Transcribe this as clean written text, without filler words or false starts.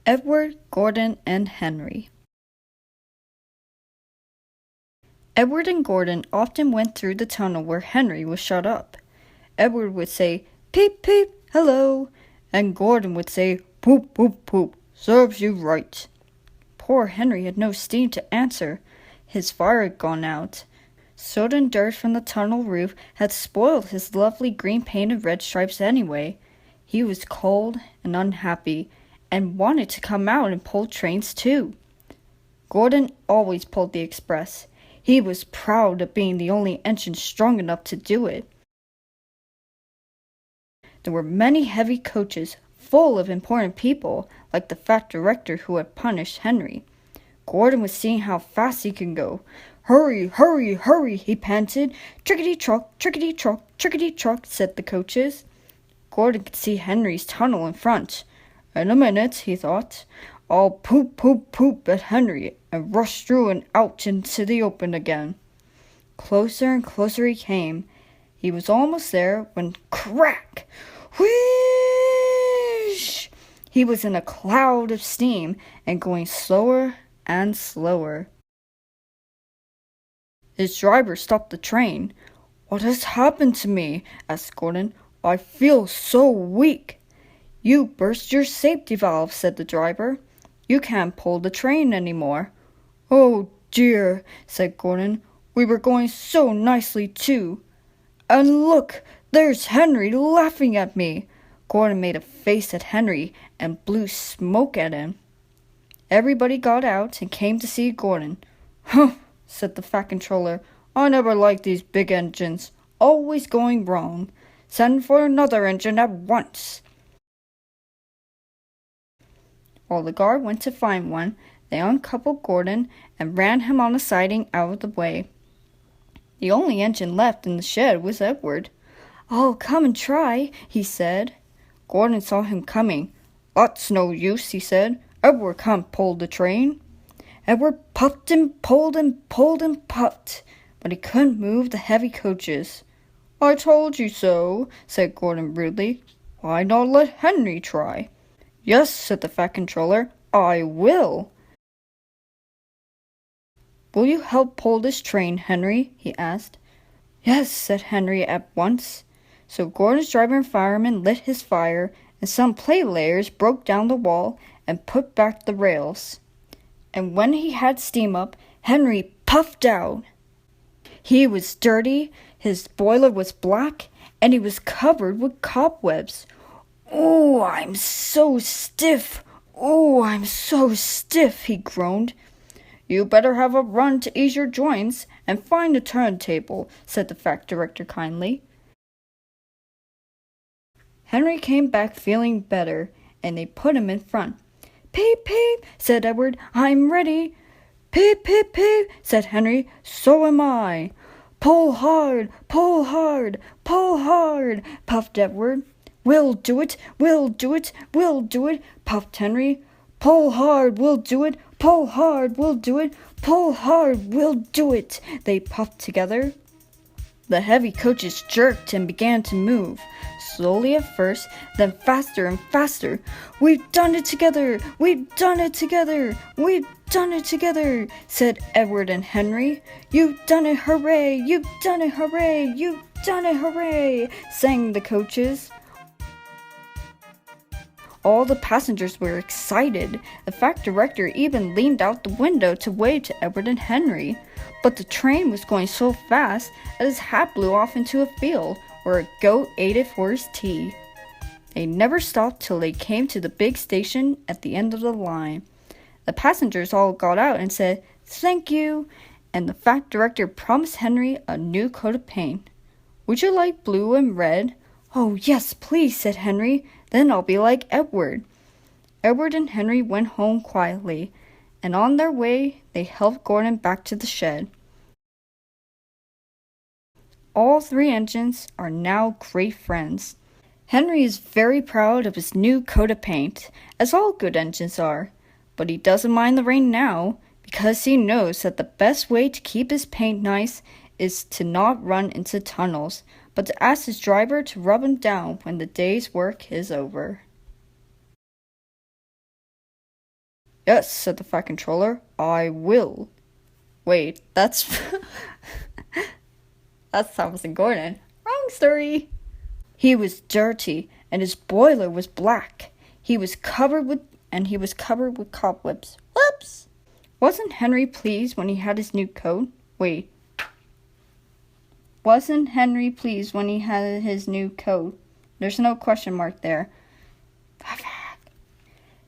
Edward, Gordon, and Henry. Edward and Gordon often went through the tunnel where Henry was shut up. Edward would say, "Peep, peep, hello," and Gordon would say, "Poop, poop, poop, serves you right." Poor Henry had no steam to answer. His fire had gone out. Soot and dirt from the tunnel roof had spoiled his lovely green paint and red stripes anyway. He was cold and unhappy, and wanted to come out and pull trains too. Gordon always pulled the express. He was proud of being the only engine strong enough to do it. There were many heavy coaches full of important people, like the fat director who had punished Henry. Gordon was seeing how fast he could go. "Hurry, hurry, hurry," he panted. "Trickety-truck, trickety-truck, trickety-truck," said the coaches. Gordon could see Henry's tunnel in front. "In a minute," he thought, "I'll poop, poop, poop at Henry and rush through and out into the open again." Closer and closer he came. He was almost there when crack! Whoosh! He was in a cloud of steam and going slower and slower. His driver stopped the train. "What has happened to me?" asked Gordon. "I feel so weak." "You burst your safety valve," said the driver. "You can't pull the train anymore." "Oh dear," said Gordon. "We were going so nicely too. And look, there's Henry laughing at me." Gordon made a face at Henry and blew smoke at him. Everybody got out and came to see Gordon. "Humph," said the fat controller. "I never liked these big engines. Always going wrong. Send for another engine at once." While the guard went to find one, they uncoupled Gordon and ran him on a siding out of the way. The only engine left in the shed was Edward. "I'll come and try," he said. Gordon saw him coming. "That's no use," he said. "Edward can't pull the train." Edward puffed and pulled and pulled and puffed, but he couldn't move the heavy coaches. "I told you so," said Gordon rudely. "Why not let Henry try?" "Yes," said the fat controller, "I will." "Will you help pull this train, Henry?" he asked. "Yes," said Henry at once. So Gordon's driver and fireman lit his fire, and some plate layers broke down the wall and put back the rails. And when he had steam up, Henry puffed out. He was dirty, his boiler was black, and he was covered with cobwebs. "Oh, I'm so stiff! Oh, I'm so stiff!" he groaned. "You better have a run to ease your joints and find a turntable," said the fat director kindly. Henry came back feeling better, and they put him in front. "Peep, peep," said Edward. "I'm ready." "Peep, peep, peep," said Henry. "So am I." "Pull hard, pull hard, pull hard," puffed Edward. "We'll do it, we'll do it, we'll do it," puffed Henry. "Pull hard, we'll do it, pull hard, we'll do it, pull hard, we'll do it," they puffed together. The heavy coaches jerked and began to move, slowly at first, then faster and faster. "We've done it together! We've done it together! We've done it together!" said Edward and Henry. "You've done it, hooray! You've done it, hooray! You've done it, hooray!" sang the coaches. All the passengers were excited. The fat director even leaned out the window to wave to Edward and Henry. But the train was going so fast that his hat blew off into a field where a goat ate it for his tea. They never stopped till they came to the big station at the end of the line. The passengers all got out and said, "Thank you," and the fat director promised Henry a new coat of paint. "Would you like blue and red?" "Oh, yes, please," said Henry. "Then I'll be like Edward." Edward and Henry went home quietly, and on their way they helped Gordon back to the shed. All three engines are now great friends. Henry is very proud of his new coat of paint, as all good engines are, but he doesn't mind the rain now, because he knows that the best way to keep his paint nice is to not run into tunnels, but to ask his driver to rub him down when the day's work is over. Yes, said the Fat Controller, I will. Wait, that's that's Thomas and Gordon. Wrong story. He was dirty, and his boiler was black. He was covered with cobwebs. Whoops! Wasn't Henry pleased when he had his new coat? Wait. Wasn't Henry pleased when he had his new coat? There's no question mark there.